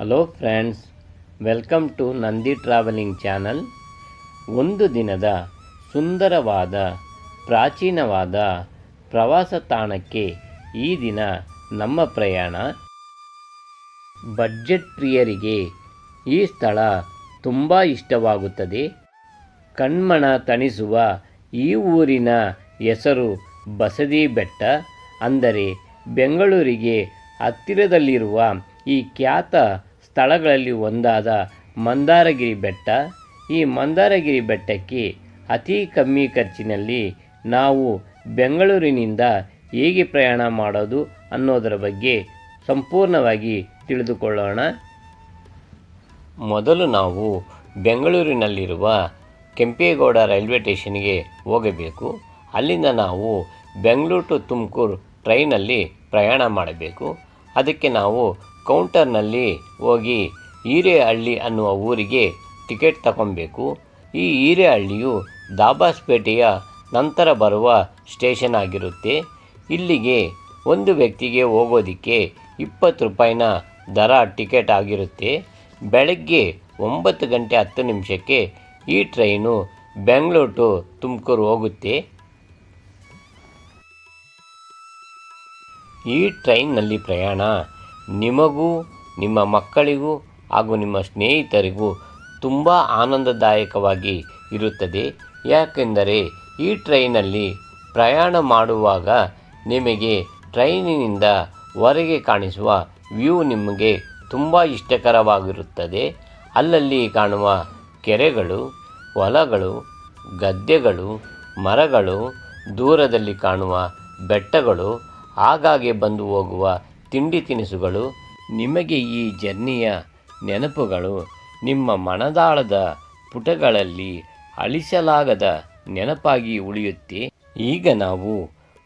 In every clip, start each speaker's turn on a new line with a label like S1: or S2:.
S1: Hello friends, welcome to Nandi traveling channel. ಒಂದು ದಿನದ ಸುಂದರವಾದ ಪ್ರಾಚೀನವಾದ ಪ್ರವಾಸ ತಾಣಕ್ಕೆ ಈ ದಿನ ನಮ್ಮ ಪ್ರಯಾಣ. ಬಡ್ಜೆಟ್ ಪ್ರಿಯರಿಗೆ ಈ ಸ್ಥಳ ತುಂಬ ಇಷ್ಟವಾಗುತ್ತದೆ. ಕಣ್ಮನ ತಣಿಸುವ ಈ ಊರಿನ ಹೆಸರು ಬಸದಿ ಬೆಟ್ಟ. ಅಂದರೆ ಬೆಂಗಳೂರಿಗೆ ಹತ್ತಿರದಲ್ಲಿರುವ ಈ ಖ್ಯಾತ ಸ್ಥಳಗಳಲ್ಲಿ ಒಂದಾದ ಮಂದಾರಗಿರಿ ಬೆಟ್ಟ. ಈ ಮಂದಾರಗಿರಿ ಬೆಟ್ಟಕ್ಕೆ ಅತಿ ಕಮ್ಮಿ ಖರ್ಚಿನಲ್ಲಿ ನಾವು ಬೆಂಗಳೂರಿನಿಂದ ಹೇಗೆ ಪ್ರಯಾಣ ಮಾಡೋದು ಅನ್ನೋದರ ಬಗ್ಗೆ ಸಂಪೂರ್ಣವಾಗಿ ತಿಳಿದುಕೊಳ್ಳೋಣ. ಮೊದಲು ನಾವು ಬೆಂಗಳೂರಿನಲ್ಲಿರುವ ಕೆಂಪೇಗೌಡ ರೈಲ್ವೆ ಸ್ಟೇಷನ್ಗೆ ಹೋಗಬೇಕು. ಅಲ್ಲಿಂದ ನಾವು ಬೆಂಗಳೂರು ಟು ತುಮಕೂರು ಟ್ರೈನಲ್ಲಿ ಪ್ರಯಾಣ ಮಾಡಬೇಕು. ಅದಕ್ಕೆ ನಾವು ಕೌಂಟರ್ನಲ್ಲಿ ಹೋಗಿ ಹಿರೇಹಳ್ಳಿ ಅನ್ನುವ ಊರಿಗೆ ಟಿಕೆಟ್ ತಗೊಬೇಕು. ಈ ಹಿರೇಹಳ್ಳಿಯು ದಾಬಾಸ್ಪೇಟೆಯ ನಂತರ ಬರುವ ಸ್ಟೇಷನ್ ಆಗಿರುತ್ತೆ. ಇಲ್ಲಿಗೆ ಒಂದು ವ್ಯಕ್ತಿಗೆ ಹೋಗೋದಕ್ಕೆ 20 ರೂಪಾಯಿನ ದರ ಟಿಕೆಟ್ ಆಗಿರುತ್ತೆ. ಬೆಳಗ್ಗೆ 9 ಗಂಟೆ 10 ನಿಮಿಷಕ್ಕೆ ಈ ಟ್ರೈನು ಬೆಂಗಳೂರು ಟು ತುಮಕೂರು ಹೋಗುತ್ತೆ. ಈ ಟ್ರೈನ್ನಲ್ಲಿ ಪ್ರಯಾಣ ನಿಮಗೂ ನಿಮ್ಮ ಮಕ್ಕಳಿಗೂ ಹಾಗೂ ನಿಮ್ಮ ಸ್ನೇಹಿತರಿಗೂ ತುಂಬ ಆನಂದದಾಯಕವಾಗಿ ಇರುತ್ತದೆ. ಯಾಕೆಂದರೆ ಈ ಟ್ರೈನಲ್ಲಿ ಪ್ರಯಾಣ ಮಾಡುವಾಗ ನಿಮಗೆ ಟ್ರೈನಿನಿಂದ ಹೊರಗೆ ಕಾಣಿಸುವ ವ್ಯೂ ನಿಮಗೆ ತುಂಬ ಇಷ್ಟಕರವಾಗಿರುತ್ತದೆ. ಅಲ್ಲಲ್ಲಿ ಕಾಣುವ ಕೆರೆಗಳು, ಹೊಲಗಳು, ಗದ್ದೆಗಳು, ಮರಗಳು, ದೂರದಲ್ಲಿ ಕಾಣುವ ಬೆಟ್ಟಗಳು, ಆಗಾಗ್ಗೆ ಬಂದು ಹೋಗುವ ತಿಂಡಿ ತಿನಿಸುಗಳು ನಿಮಗೆ ಈ ಜರ್ನಿಯ ನೆನಪುಗಳು ನಿಮ್ಮ ಮನದಾಳದ ಪುಟಗಳಲ್ಲಿ ಅಳಿಸಲಾಗದ ನೆನಪಾಗಿ ಉಳಿಯುತ್ತೆ. ಈಗ ನಾವು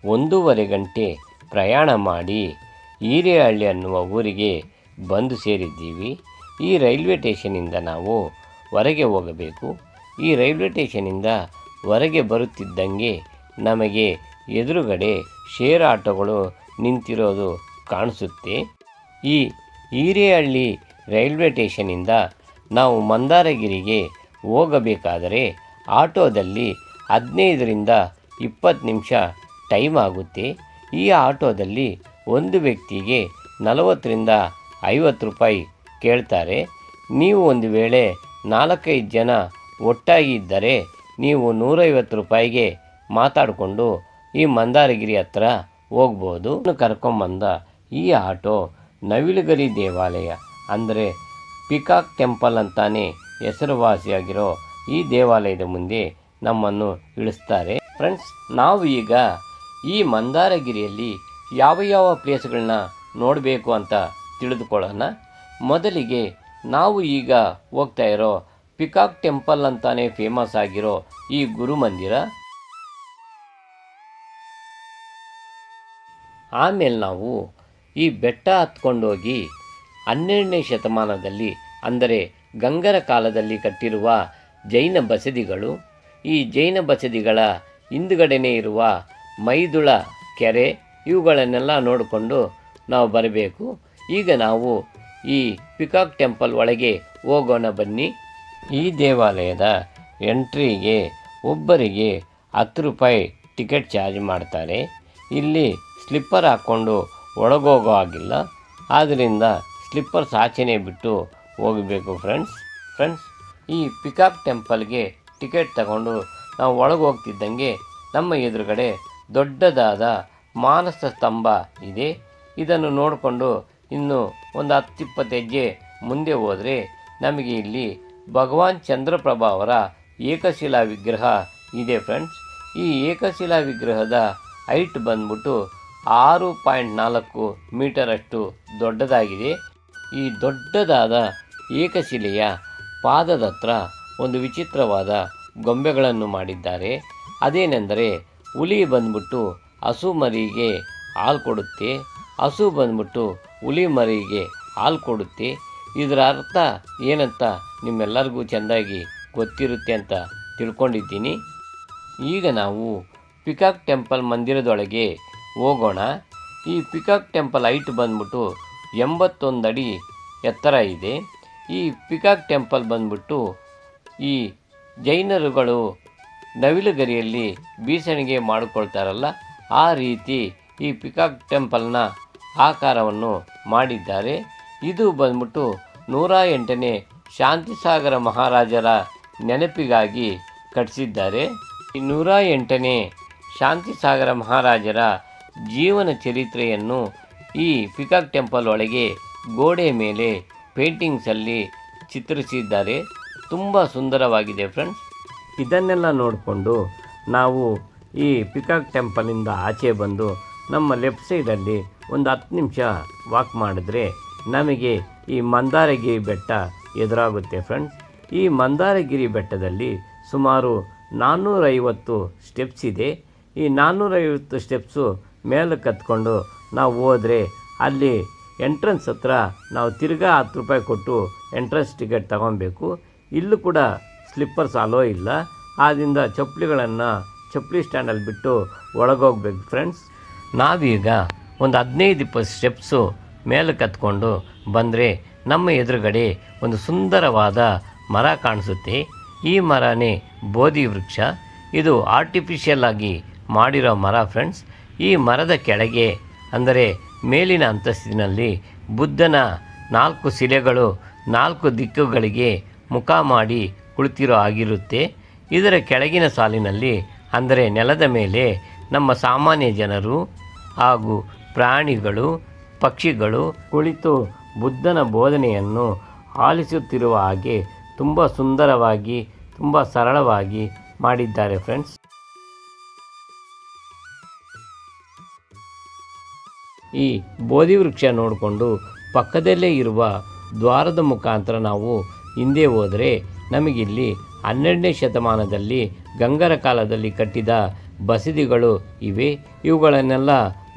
S1: 1.5 ಗಂಟೆ ಪ್ರಯಾಣ ಮಾಡಿ ಹಿರೇಹಳ್ಳಿ ಅನ್ನುವ ಊರಿಗೆ ಬಂದು ಸೇರಿದ್ದೀವಿ. ಈ ರೈಲ್ವೆ ಸ್ಟೇಷನಿಂದ ನಾವು ಹೊರಗೆ ಹೋಗಬೇಕು. ಈ ರೈಲ್ವೆ ಸ್ಟೇಷನಿಂದ ಹೊರಗೆ ಬರುತ್ತಿದ್ದಂಗೆ ನಮಗೆ ಎದುರುಗಡೆ ಶೇರ್ ಆಟೋಗಳು ನಿಂತಿರೋದು ಕಾಣಿಸುತ್ತೆ. ಈ ಹಿರೇಹಳ್ಳಿ ರೈಲ್ವೆ ಸ್ಟೇಷನಿಂದ ನಾವು ಮಂದಾರಗಿರಿಗೆ ಹೋಗಬೇಕಾದರೆ ಆಟೋದಲ್ಲಿ 15ರಿಂದ 20 ನಿಮಿಷ ಟೈಮ್ ಆಗುತ್ತೆ. ಈ ಆಟೋದಲ್ಲಿ ಒಂದು ವ್ಯಕ್ತಿಗೆ 40ರಿಂದ 50 ರೂಪಾಯಿ ಕೇಳ್ತಾರೆ. ನೀವು ಒಂದು ವೇಳೆ 4-5 ಜನ ಒಟ್ಟಾಗಿ ಇದ್ದರೆ ನೀವು 150 ರೂಪಾಯಿಗೆ ಮಾತಾಡಿಕೊಂಡು ಈ ಮಂದಾರಗಿರಿ ಹತ್ರ ಹೋಗ್ಬೋದು. ಕರ್ಕೊಂಬಂದ ಈ ಆಟೋ ನವಿಲುಗರಿ ದೇವಾಲಯ ಅಂದರೆ ಪಿಕಾಕ್ ಟೆಂಪಲ್ ಅಂತಾನೆ ಹೆಸರುವಾಸಿಯಾಗಿರೋ ಈ ದೇವಾಲಯದ ಮುಂದೆ ನಮ್ಮನ್ನು ಇಳಿಸ್ತಾರೆ. ಫ್ರೆಂಡ್ಸ್, ನಾವು ಈಗ ಈ ಮಂದಾರಗಿರಿಯಲ್ಲಿ ಯಾವ ಪ್ಲೇಸ್ಗಳನ್ನ ನೋಡಬೇಕು ಅಂತ ತಿಳಿದುಕೊಳ್ಳೋಣ. ಮೊದಲಿಗೆ ನಾವು ಈಗ ಹೋಗ್ತಾ ಇರೋ ಪಿಕಾಕ್ ಟೆಂಪಲ್ ಅಂತಾನೆ ಫೇಮಸ್ ಆಗಿರೋ ಈ ಗುರುಮಂದಿರ. ಆಮೇಲೆ ನಾವು ಈ ಬೆಟ್ಟ ಹತ್ಕೊಂಡೋಗಿ 12ನೇ ಶತಮಾನದಲ್ಲಿ ಅಂದರೆ ಗಂಗರ ಕಾಲದಲ್ಲಿ ಕಟ್ಟಿರುವ ಜೈನ ಬಸದಿಗಳು, ಈ ಜೈನ ಬಸದಿಗಳ ಹಿಂದುಗಡೆನೇ ಇರುವ ಮೈದುಳ ಕೆರೆ, ಇವುಗಳನ್ನೆಲ್ಲ ನೋಡಿಕೊಂಡು ನಾವು ಬರಬೇಕು. ಈಗ ನಾವು ಈ ಪಿಕಾಕ್ ಟೆಂಪಲ್ ಒಳಗೆ ಹೋಗೋಣ ಬನ್ನಿ. ಈ ದೇವಾಲಯದ ಎಂಟ್ರಿಗೆ ಒಬ್ಬರಿಗೆ 10 ರೂಪಾಯಿ ಟಿಕೆಟ್ ಚಾರ್ಜ್ ಮಾಡ್ತಾರೆ. ಇಲ್ಲಿ ಸ್ಲಿಪ್ಪರ್ ಹಾಕ್ಕೊಂಡು ಒಳಗೋಗೋ ಆಗಿಲ್ಲ. ಆದ್ದರಿಂದ ಸ್ಲಿಪ್ಪರ್ಸ್ ಆಚೆನೇ ಬಿಟ್ಟು ಹೋಗಬೇಕು. ಫ್ರೆಂಡ್ಸ್, ಈ ಪಿಕಾಕ್ ಟೆಂಪಲ್ಗೆ ಟಿಕೆಟ್ ತಗೊಂಡು ನಾವು ಒಳಗೆ ಹೋಗ್ತಿದ್ದಂಗೆ ನಮ್ಮ ಎದುರುಗಡೆ ದೊಡ್ಡದಾದ ಮಾನಸ ಸ್ತಂಭ ಇದೆ. ಇದನ್ನು ನೋಡಿಕೊಂಡು ಇನ್ನು ಒಂದು 10-20 ಹೆಜ್ಜೆ ಮುಂದೆ ಹೋದರೆ ನಮಗೆ ಇಲ್ಲಿ ಭಗವಾನ್ ಚಂದ್ರಪ್ರಭ ಅವರ ಏಕಶಿಲಾ ವಿಗ್ರಹ ಇದೆ. ಫ್ರೆಂಡ್ಸ್, ಈ ಏಕಶಿಲಾ ವಿಗ್ರಹದ ಹೈಟ್ ಬಂದ್ಬಿಟ್ಟು 6.4 ಮೀಟರಷ್ಟು ದೊಡ್ಡದಾಗಿದೆ. ಈ ದೊಡ್ಡದಾದ ಏಕಶಿಲೆಯ ಪಾದದ ಹತ್ರ ಒಂದು ವಿಚಿತ್ರವಾದ ಗೊಂಬೆಗಳನ್ನು ಮಾಡಿದ್ದಾರೆ. ಅದೇನೆಂದರೆ ಹುಲಿ ಬಂದ್ಬಿಟ್ಟು ಹಸು ಮರಿಗೆ ಹಾಲು ಕೊಡುತ್ತೆ, ಹಸು ಬಂದ್ಬಿಟ್ಟು ಹುಲಿ ಮರಿಗೆ ಹಾಲು ಕೊಡುತ್ತೆ. ಇದರ ಅರ್ಥ ಏನಂತ ನಿಮ್ಮೆಲ್ಲರಿಗೂ ಚೆಂದಾಗಿ ಗೊತ್ತಿರುತ್ತೆ ಅಂತ ತಿಳ್ಕೊಂಡಿದ್ದೀನಿ. ಈಗ ನಾವು ಪಿಕಾಕ್ ಟೆಂಪಲ್ ಮಂದಿರದೊಳಗೆ ಹೋಗೋಣ. ಈ ಪಿಕಾಕ್ ಟೆಂಪಲ್ ಹೈಟ್ ಬಂದ್ಬಿಟ್ಟು 81 ಅಡಿ ಎತ್ತರ ಇದೆ. ಈ ಪಿಕಾಕ್ ಟೆಂಪಲ್ ಬಂದ್ಬಿಟ್ಟು ಈ ಜೈನರುಗಳು ನವಿಲುಗರಿಯಲ್ಲಿ ಬೀಸಣಿಗೆ ಮಾಡಿಕೊಳ್ತಾರಲ್ಲ, ಆ ರೀತಿ ಈ ಪಿಕಾಕ್ ಟೆಂಪಲ್ನ ಆಕಾರವನ್ನು ಮಾಡಿದ್ದಾರೆ. ಇದು ಬಂದ್ಬಿಟ್ಟು 108ನೇ ಶಾಂತಿಸಾಗರ ಮಹಾರಾಜರ ನೆನಪಿಗಾಗಿ ಕಟ್ಟಿಸಿದ್ದಾರೆ. ಈ 108ನೇ ಶಾಂತಿಸಾಗರ ಮಹಾರಾಜರ ಜೀವನ ಚರಿತ್ರೆಯನ್ನು ಈ ಪಿಕಾಕ್ ಟೆಂಪಲ್ ಒಳಗೆ ಗೋಡೆ ಮೇಲೆ ಪೇಂಟಿಂಗ್ಸಲ್ಲಿ ಚಿತ್ರಿಸಿದ್ದಾರೆ. ತುಂಬ ಸುಂದರವಾಗಿದೆ ಫ್ರೆಂಡ್ಸ್. ಇದನ್ನೆಲ್ಲ ನೋಡಿಕೊಂಡು ನಾವು ಈ ಪಿಕಾಕ್ ಟೆಂಪಲಿಂದ ಆಚೆ ಬಂದು ನಮ್ಮ ಲೆಫ್ಟ್ ಸೈಡಲ್ಲಿ ಒಂದು 10 ನಿಮಿಷ ವಾಕ್ ಮಾಡಿದ್ರೆ ನಮಗೆ ಈ ಮಂದಾರಗಿರಿ ಬೆಟ್ಟ ಎದುರಾಗುತ್ತೆ ಫ್ರೆಂಡ್ಸ್. ಈ ಮಂದಾರಗಿರಿ ಬೆಟ್ಟದಲ್ಲಿ ಸುಮಾರು 450 ಸ್ಟೆಪ್ಸ್ ಇದೆ. ಈ 450 ಸ್ಟೆಪ್ಸು ಮೇಲಕ್ಕೆ ಹತ್ಕೊಂಡು ನಾವು ಹೋದರೆ ಅಲ್ಲಿ ಎಂಟ್ರೆನ್ಸ್ ಹತ್ರ ನಾವು ತಿರ್ಗಾ 10 ರೂಪಾಯಿ ಕೊಟ್ಟು ಎಂಟ್ರೆನ್ಸ್ ಟಿಕೆಟ್ ತಗೊಬೇಕು. ಇಲ್ಲೂ ಕೂಡ ಸ್ಲಿಪ್ಪರ್ಸ್ ಅಲೋ ಇಲ್ಲ. ಆದ್ದರಿಂದ ಚಪ್ಪಲಿ ಸ್ಟ್ಯಾಂಡಲ್ಲಿ ಬಿಟ್ಟು ಒಳಗೋಗ್ಬೇಕು ಫ್ರೆಂಡ್ಸ್. ನಾವೀಗ ಒಂದು 15-20 ಸ್ಟೆಪ್ಸು ಮೇಲಕ್ಕೆ ಹತ್ಕೊಂಡು ಬಂದರೆ ನಮ್ಮ ಎದುರುಗಡೆ ಒಂದು ಸುಂದರವಾದ ಮರ ಕಾಣಿಸುತ್ತೆ. ಈ ಮರನೇ ಬೋಧಿ ವೃಕ್ಷ. ಇದು ಆರ್ಟಿಫಿಷಿಯಲ್ ಆಗಿ ಮಾಡಿರೋ ಮರ ಫ್ರೆಂಡ್ಸ್. ಈ ಮರದ ಕೆಳಗೆ ಅಂದರೆ ಮೇಲಿನ ಅಂತಸ್ತಿನಲ್ಲಿ ಬುದ್ಧನ 4 ಶಿಲೆಗಳು 4 ದಿಕ್ಕುಗಳಿಗೆ ಮುಖ ಮಾಡಿ ಕುಳಿತಿರೋ ಆಗಿರುತ್ತೆ. ಇದರ ಕೆಳಗಿನ ಸಾಲಿನಲ್ಲಿ ಅಂದರೆ ನೆಲದ ಮೇಲೆ ನಮ್ಮ ಸಾಮಾನ್ಯ ಜನರು ಹಾಗೂ ಪ್ರಾಣಿಗಳು, ಪಕ್ಷಿಗಳು ಕುಳಿತು ಬುದ್ಧನ ಬೋಧನೆಯನ್ನು ಆಲಿಸುತ್ತಿರುವ ಹಾಗೆ ತುಂಬ ಸುಂದರವಾಗಿ, ತುಂಬ ಸರಳವಾಗಿ ಮಾಡಿದ್ದಾರೆ ಫ್ರೆಂಡ್ಸ್. ಈ ಬೋಧಿ ವೃಕ್ಷ ನೋಡಿಕೊಂಡು ಪಕ್ಕದಲ್ಲೇ ಇರುವ ದ್ವಾರದ ಮುಖಾಂತರ ನಾವು ಹಿಂದೆ ಹೋದರೆ ನಮಗಿಲ್ಲಿ 12ನೇ ಶತಮಾನದಲ್ಲಿ ಗಂಗರ ಕಾಲದಲ್ಲಿ ಕಟ್ಟಿದ ಬಸದಿಗಳು ಇವೆ. ಇವುಗಳನ್ನೆಲ್ಲ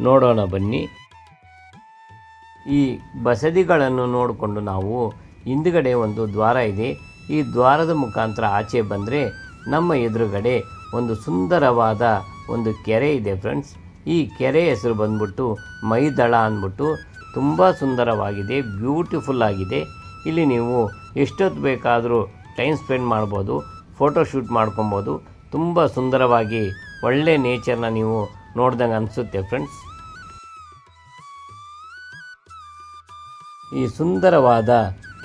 S1: ನೋಡೋಣ ಬನ್ನಿ. ಈ ಬಸದಿಗಳನ್ನು ನೋಡಿಕೊಂಡು ನಾವು ಹಿಂದುಗಡೆ ಒಂದು ದ್ವಾರ ಇದೆ. ಈ ದ್ವಾರದ ಮುಖಾಂತರ ಆಚೆ ಬಂದರೆ ನಮ್ಮ ಎದುರುಗಡೆ ಒಂದು ಸುಂದರವಾದ ಒಂದು ಕೆರೆ ಇದೆ ಫ್ರೆಂಡ್ಸ್. ಈ ಕೆರೆ ಹೆಸರು ಬಂದ್ಬಿಟ್ಟು ಮೈದಳ ಅಂದ್ಬಿಟ್ಟು ತುಂಬ ಸುಂದರವಾಗಿದೆ, ಬ್ಯೂಟಿಫುಲ್ ಆಗಿದೆ. ಇಲ್ಲಿ ನೀವು ಎಷ್ಟೊತ್ತು ಬೇಕಾದರೂ ಟೈಮ್ ಸ್ಪೆಂಡ್ ಮಾಡ್ಬೋದು, ಫೋಟೋಶೂಟ್ ಮಾಡ್ಕೊಬೋದು. ತುಂಬ ಸುಂದರವಾಗಿ ಒಳ್ಳೆ ನೇಚರ್ನ ನೀವು ನೋಡ್ದಂಗೆ ಅನಿಸುತ್ತೆ ಫ್ರೆಂಡ್ಸ್. ಈ ಸುಂದರವಾದ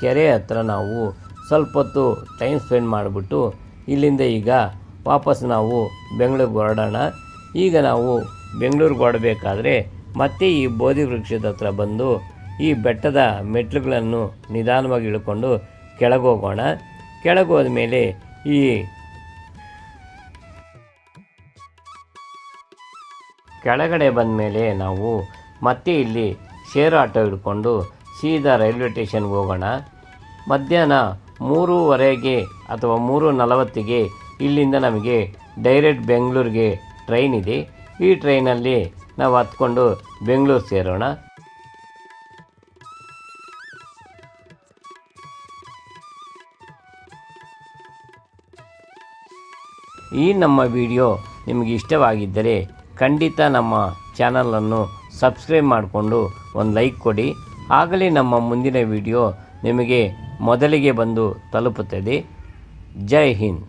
S1: ಕೆರೆ ಹತ್ರ ನಾವು ಸ್ವಲ್ಪ ಹೊತ್ತು ಟೈಮ್ ಸ್ಪೆಂಡ್ ಮಾಡಿಬಿಟ್ಟು ಇಲ್ಲಿಂದ ಈಗ ವಾಪಸ್ ನಾವು ಬೆಂಗಳೂರಿಗೆ ಹೊರಡೋಣ. ಈಗ ನಾವು ಬೆಂಗಳೂರಿಗೆ ಹೊರಡಬೇಕಾದ್ರೆ ಮತ್ತೆ ಈ ಬೋಧಿ ವೃಕ್ಷದ ಹತ್ರ ಬಂದು ಈ ಬೆಟ್ಟದ ಮೆಟ್ಲುಗಳನ್ನು ನಿಧಾನವಾಗಿ ಇಳ್ಕೊಂಡು ಕೆಳಗೋಗೋಣ. ಕೆಳಗೋದ ಮೇಲೆ ಈ ಕೆಳಗಡೆ ಬಂದ ಮೇಲೆ ನಾವು ಮತ್ತೆ ಇಲ್ಲಿ ಶೇರ್ ಆಟೋ ಹಿಡ್ಕೊಂಡು ಸೀದಾ ರೈಲ್ವೆ ಸ್ಟೇಷನ್ಗೆ ಹೋಗೋಣ. ಮಧ್ಯಾಹ್ನ 3:15 ಅಥವಾ 3:40 ಇಲ್ಲಿಂದ ನಮಗೆ ಡೈರೆಕ್ಟ್ ಬೆಂಗಳೂರಿಗೆ ಟ್ರೈನ್ ಇದೆ. ಈ ಟ್ರೈನಲ್ಲಿ ನಾವು ಹತ್ಕೊಂಡು ಬೆಂಗಳೂರು ಸೇರೋಣ. ಈ ನಮ್ಮ ವಿಡಿಯೋ ನಿಮಗೆ ಇಷ್ಟವಾಗಿದ್ದರೆ ಖಂಡಿತ ನಮ್ಮ ಚಾನಲನ್ನು ಸಬ್ಸ್ಕ್ರೈಬ್ ಮಾಡಿಕೊಂಡು ಒಂದು ಲೈಕ್ ಕೊಡಿ. ಆಗಲೇ ನಮ್ಮ ಮುಂದಿನ ವಿಡಿಯೋ ನಿಮಗೆ ಮೊದಲಿಗೆ ಬಂದು ತಲುಪುತ್ತದೆ. ಜೈ ಹಿಂದ್.